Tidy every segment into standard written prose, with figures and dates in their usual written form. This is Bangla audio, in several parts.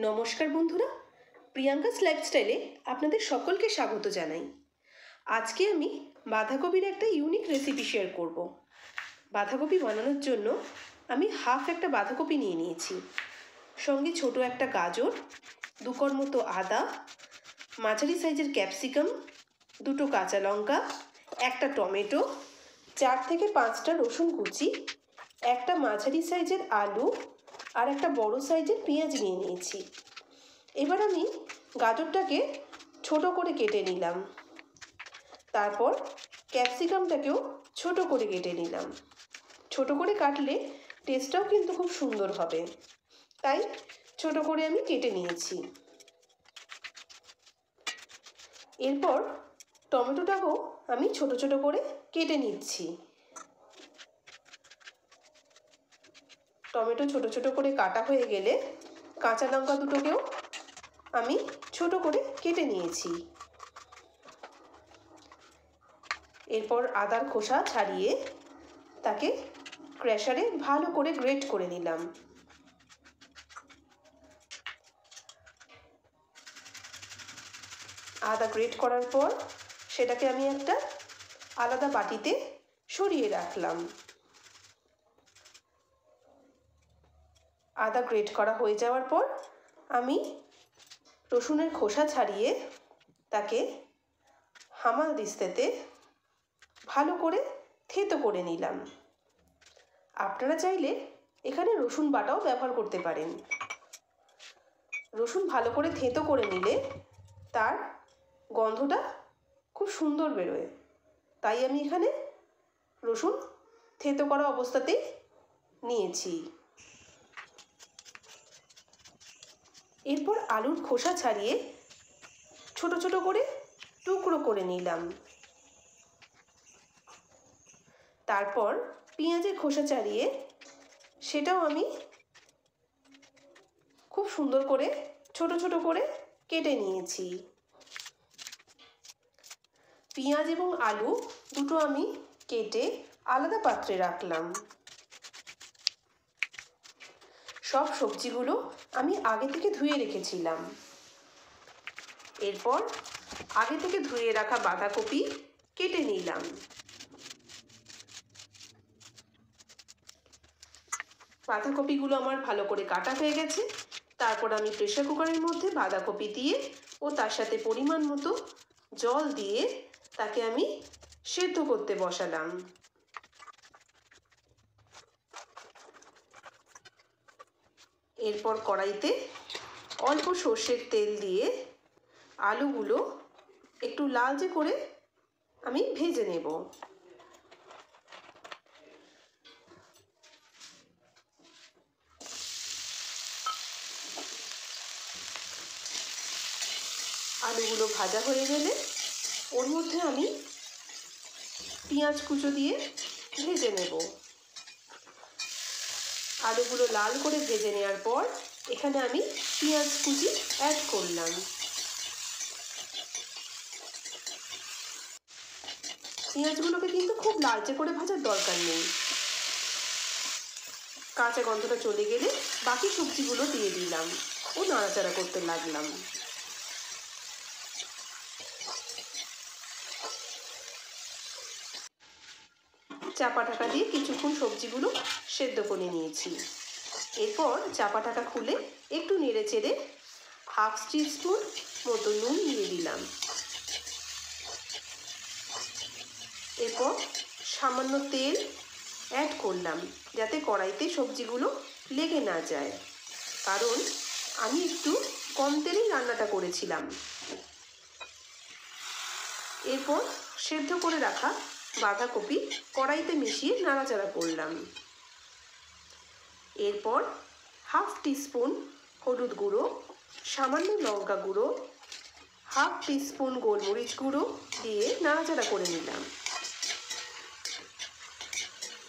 নমস্কার বন্ধুরা, প্রিয়াঙ্কাস লাইফস্টাইলে আপনাদের সকলকে স্বাগত জানাই। আজকে আমি বাঁধাকপির একটা ইউনিক রেসিপি শেয়ার করব। বাঁধাকপি বানানোর জন্য আমি হাফ একটা বাঁধাকপি নিয়ে নিয়েছি, সঙ্গে ছোট একটা গাজর, 2 কোয়া মতো আদা, মাঝারি সাইজের ক্যাপসিকাম, 2টো কাঁচা লঙ্কা, একটা টমেটো, 4 থেকে 5টা রসুন কুচি, একটা মাঝারি সাইজের আলু আর একটা বড় সাইজের পেঁয়াজ নিয়ে নিয়েছি। এবার আমি গাজরটাকে ছোট করে কেটে নিলাম, তারপর ক্যাপসিকামটাকেও ছোট করে কেটে নিলাম। ছোট করে কাটলে টেস্টটাও কিন্তু খুব সুন্দর হবে, তাই ছোট করে আমি কেটে নিয়েছি। এরপর টমেটোটাকেও আমি ছোট ছোট করে কেটে নিচ্ছি। টমেটো ছোট ছোট করে কাটা হয়ে গেলে কাঁচা লঙ্কা দুটোকেও আমি ছোট করে কেটে নিয়েছি। এরপর আদার খোসা ছাড়িয়ে তাকে ক্র্যাশারে ভালো করে গ্রেট করে নিলাম। আদা গ্রেট করার পর সেটাকে আমি একটা আলাদা বাটিতে সরিয়ে রাখলাম। আদা গ্রেট করা হয়ে যাওয়ার পর আমি রসুনের খোসা ছাড়িয়ে তাকে হামাল দিস্তাতে ভালো করে থেঁতো করে নিলাম। আপনারা চাইলে এখানে রসুন বাটাও ব্যবহার করতে পারেন। রসুন ভালো করে থেঁতো করে নিলে তার গন্ধটা খুব সুন্দর বেরোয়, তাই আমি এখানে রসুন থেঁতো করা অবস্থাতেই নিয়েছি। এরপর আলুর খোসা ছাড়িয়ে ছোট ছোট করে টুকরো করে নিলাম। তারপর পেঁয়াজের খোসা ছাড়িয়ে সেটাও আমি খুব সুন্দর করে ছোট ছোট করে কেটে নিয়েছি। পেঁয়াজ এবং আলু দুটো আমি কেটে আলাদা পাত্রে রাখলাম। সব সবজিগুলো আমি আগে থেকে ধুয়ে রেখেছিলাম। এরপর আগে থেকে ধুয়ে রাখা বাঁধাকপি কেটে নিলাম। বাঁধাকপিগুলো আমার ভালো করে কাটা হয়ে গেছে। তারপর আমি প্রেসার কুকারের মধ্যে বাঁধাকপি দিয়ে ও তার সাথে পরিমাণ মতো জল দিয়ে তাকে আমি সেদ্ধ করতে বসালাম। এরপর কড়াইতে অল্প সর্ষের তেল দিয়ে আলুগুলো একটু লালচে করে আমি ভেজে নেব। আলুগুলো ভাজা হয়ে গেলে ওর মধ্যে আমি পেঁয়াজ কুচো দিয়ে ভেজে নেব। আলুগুলো লাল করে ভেজে নেওয়ার পর এখানে আমি পেঁয়াজ কুচি অ্যাড করলাম। পেঁয়াজগুলোকে কিন্তু খুব লালচে করে ভাজার দরকার নেই। কাঁচা গন্ধটা চলে গেলে বাকি সবজিগুলো দিয়ে দিলাম ও নাড়াচাড়া করতে লাগলাম। চাপা ঢাকা দিয়ে কিছুক্ষণ সবজিগুলো সেদ্ধ করে নিয়েছি। এরপর চাপা ঢাকা খুলে একটু নেড়ে চেড়ে হাফ টিস্পুন মতো নুন দিয়ে দিলাম। এরপর সামান্য তেল অ্যাড করলাম যাতে কড়াইতে সবজিগুলো লেগে না যায়, কারণ আমি একটু কম তেলেই রান্নাটা করেছিলাম। এরপর সেদ্ধ করে রাখা বাঁধাকপি কড়াইতে মিশিয়ে নাড়াচাড়া করলাম। এরপর হাফ টিস্পুন হলুদ গুঁড়ো, সামান্য লঙ্কা গুঁড়ো, হাফ টিস্পুন গোলমরিচ গুঁড়ো দিয়ে নাড়াচাড়া করে নিলাম।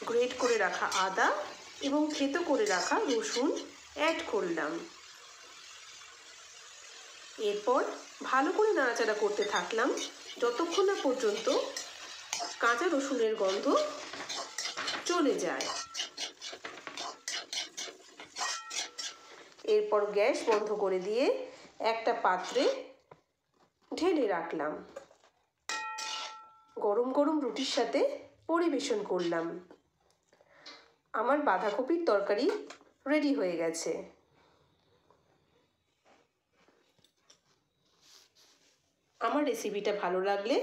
গ্রেট করে রাখা আদা এবং থেঁতো করে রাখা রসুন অ্যাড করলাম। এরপর ভালো করে নাড়াচাড়া করতে থাকলাম যতক্ষণ না পর্যন্ত কাঁচা রসুনের গন্ধ চলে যায়। এরপর গ্যাস বন্ধ করে দিয়ে একটা পাত্রে ঢেলে রাখলাম। গরম গরম রুটির সাথে পরিবেশন করলাম। আমার বাঁধাকপির তরকারি রেডি হয়ে গেছে। আমার রেসিপিটা ভালো লাগলে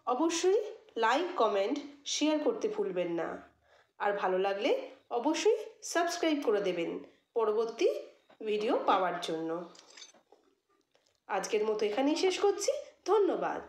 অবশ্যই লাইক, কমেন্ট, শেয়ার করতে ভুলবেন না। আর ভালো লাগলে অবশ্যই সাবস্ক্রাইব করে দেবেন পরবর্তী ভিডিও পাওয়ার জন্য। আজকের মতো এখানেই শেষ করছি। ধন্যবাদ।